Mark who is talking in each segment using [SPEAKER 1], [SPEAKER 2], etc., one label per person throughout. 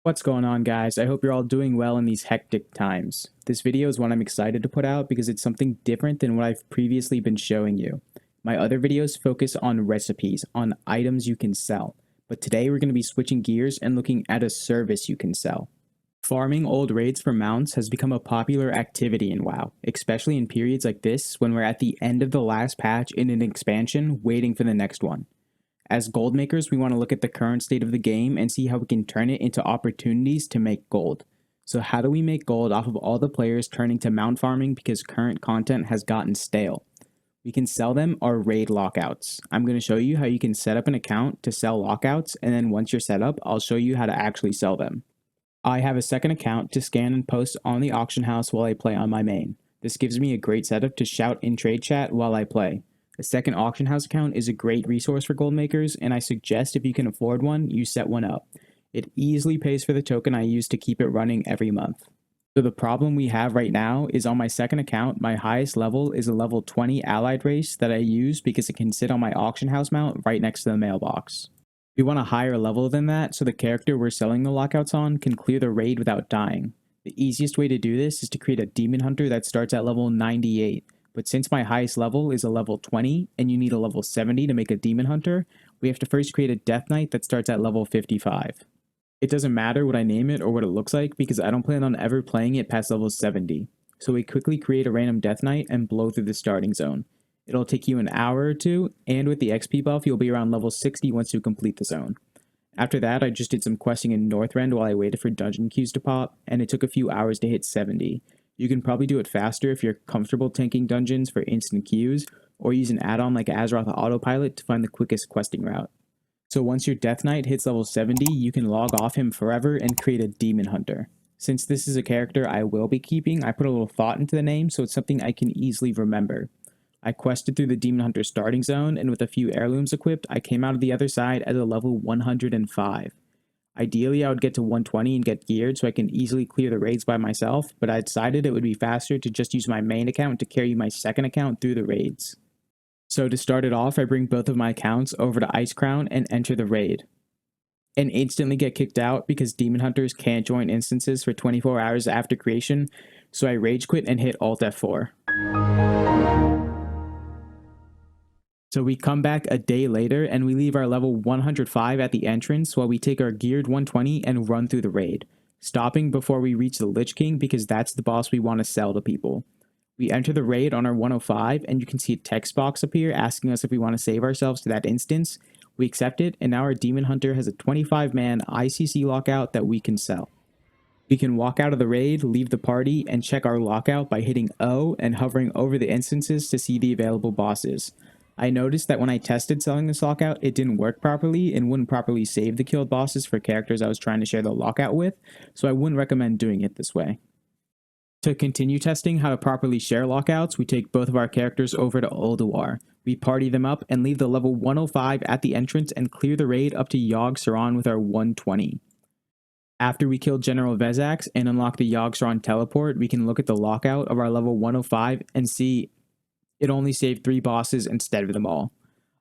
[SPEAKER 1] What's going on, guys? I hope you're all doing well in these hectic times. This video is one I'm excited to put out because it's something different than what I've previously been showing you. My other videos focus on recipes, on items you can sell, but today we're going to be switching gears and looking at a service you can sell. Farming old raids for mounts has become a popular activity in WoW, especially in periods like this when we're at the end of the last patch in an expansion waiting for the next one. As gold makers, we want to look at the current state of the game and see how we can turn it into opportunities to make gold. So how do we make gold off of all the players turning to mount farming because current content has gotten stale? We can sell them our raid lockouts. I'm going to show you how you can set up an account to sell lockouts, and then once you're set up, I'll show you how to actually sell them. I have a second account to scan and post on the auction house while I play on my main. This gives me a great setup to shout in trade chat while I play. A second auction house account is a great resource for gold makers, and I suggest if you can afford one, you set one up. It easily pays for the token I use to keep it running every month. So the problem we have right now is on my second account, my highest level is a level 20 allied race that I use because it can sit on my auction house mount right next to the mailbox. We want a higher level than that so the character we're selling the lockouts on can clear the raid without dying. The easiest way to do this is to create a demon hunter that starts at level 98. But since my highest level is a level 20 and you need a level 70 to make a demon hunter, we have to first create a death knight that starts at level 55. It doesn't matter what I name it or what it looks like because I don't plan on ever playing it past level 70. So we quickly create a random death knight and blow through the starting zone. It'll take you an hour or two, and with the XP buff you'll be around level 60 once you complete the zone. After that I just did some questing in Northrend while I waited for dungeon queues to pop, and it took a few hours to hit 70. You can probably do it faster if you're comfortable tanking dungeons for instant queues, or use an add-on like Azeroth Autopilot to find the quickest questing route. So once your Death Knight hits level 70, you can log off him forever and create a Demon Hunter. Since this is a character I will be keeping, I put a little thought into the name so it's something I can easily remember. I quested through the Demon Hunter starting zone, and with a few heirlooms equipped, I came out of the other side at a level 105. Ideally, I would get to 120 and get geared so I can easily clear the raids by myself, but I decided it would be faster to just use my main account to carry my second account through the raids. So to start it off, I bring both of my accounts over to Ice Crown and enter the raid. And instantly get kicked out because Demon Hunters can't join instances for 24 hours after creation, so I rage quit and hit Alt F4. So we come back a day later and we leave our level 105 at the entrance while we take our geared 120 and run through the raid, stopping before we reach the Lich King because that's the boss we want to sell to people. We enter the raid on our 105 and you can see a text box appear asking us if we want to save ourselves to that instance. We accept it, and now our Demon Hunter has a 25-man ICC lockout that we can sell. We can walk out of the raid, leave the party, and check our lockout by hitting O and hovering over the instances to see the available bosses. I noticed that when I tested selling this lockout, it didn't work properly and wouldn't properly save the killed bosses for characters I was trying to share the lockout with, so I wouldn't recommend doing it this way. To continue testing how to properly share lockouts, we take both of our characters over to Ulduar. We party them up and leave the level 105 at the entrance and clear the raid up to Yogg-Saron with our 120. After we kill General Vezax and unlock the Yogg-Saron teleport, we can look at the lockout of our level 105 and see it only saved 3 bosses instead of them all.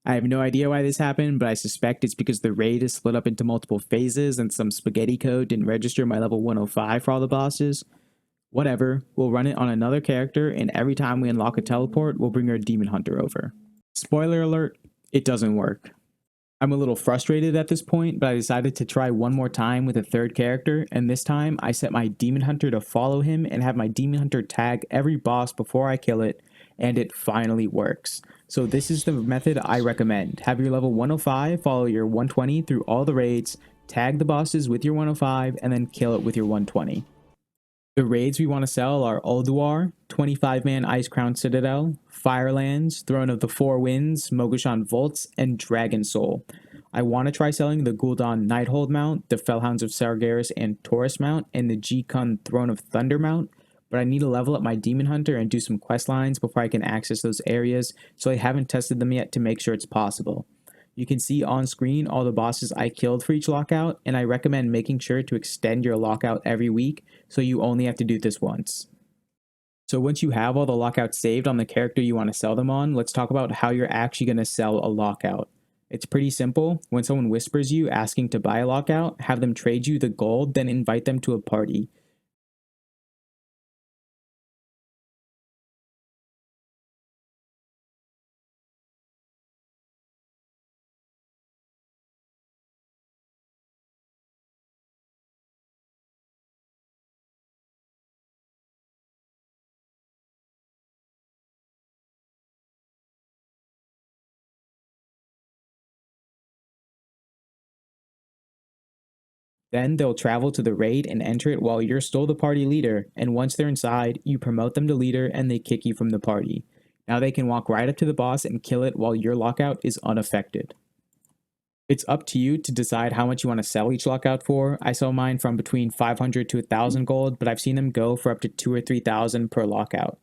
[SPEAKER 1] I have no idea why this happened, but I suspect it's because the raid is split up into multiple phases and some spaghetti code didn't register my level 105 for all the bosses. Whatever, we'll run it on another character, and every time we unlock a teleport, we'll bring our Demon Hunter over. Spoiler alert, it doesn't work. I'm a little frustrated at this point, but I decided to try one more time with a third character, and this time I set my Demon Hunter to follow him and have my Demon Hunter tag every boss before I kill it, and it finally works. So this is the method I recommend. Have your level 105 follow your 120 through all the raids, tag the bosses with your 105, and then kill it with your 120. The raids we want to sell are Ulduar, 25-man Ice Crown Citadel, Firelands, Throne of the Four Winds, Mogushan Volts, and Dragon Soul. I want to try selling the Gul'dan Nighthold mount, the Fellhounds of Sargeras and Taurus mount, and the G-Kun Throne of Thunder mount, but I need to level up my Demon Hunter and do some quest lines before I can access those areas, so I haven't tested them yet to make sure it's possible. You can see on screen all the bosses I killed for each lockout, and I recommend making sure to extend your lockout every week so you only have to do this once. So once you have all the lockouts saved on the character you want to sell them on, let's talk about how you're actually going to sell a lockout. It's pretty simple. When someone whispers you asking to buy a lockout, have them trade you the gold, then invite them to a party. Then they'll travel to the raid and enter it while you're still the party leader, and once they're inside, you promote them to leader and they kick you from the party. Now they can walk right up to the boss and kill it while your lockout is unaffected. It's up to you to decide how much you want to sell each lockout for. I sell mine from between 500 to 1,000 gold, but I've seen them go for up to 2 or 3,000 per lockout.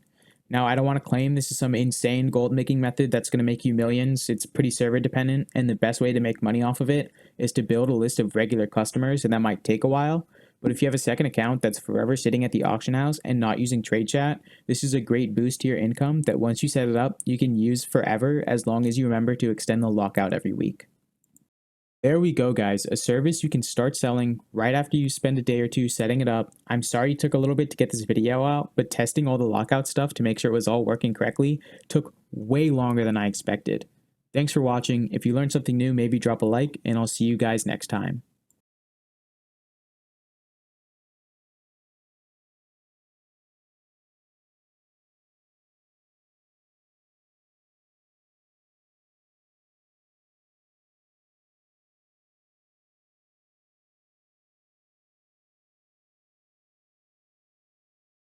[SPEAKER 1] Now, I don't want to claim this is some insane gold making method that's going to make you millions. It's pretty server dependent, and the best way to make money off of it is to build a list of regular customers, and that might take a while. But if you have a second account that's forever sitting at the auction house and not using trade chat, this is a great boost to your income that once you set it up, you can use forever as long as you remember to extend the lockout every week. There we go, guys. A service you can start selling right after you spend a day or two setting it up. I'm sorry it took a little bit to get this video out, but testing all the lockout stuff to make sure it was all working correctly took way longer than I expected. Thanks for watching. If you learned something new, maybe drop a like, and I'll see you guys next time.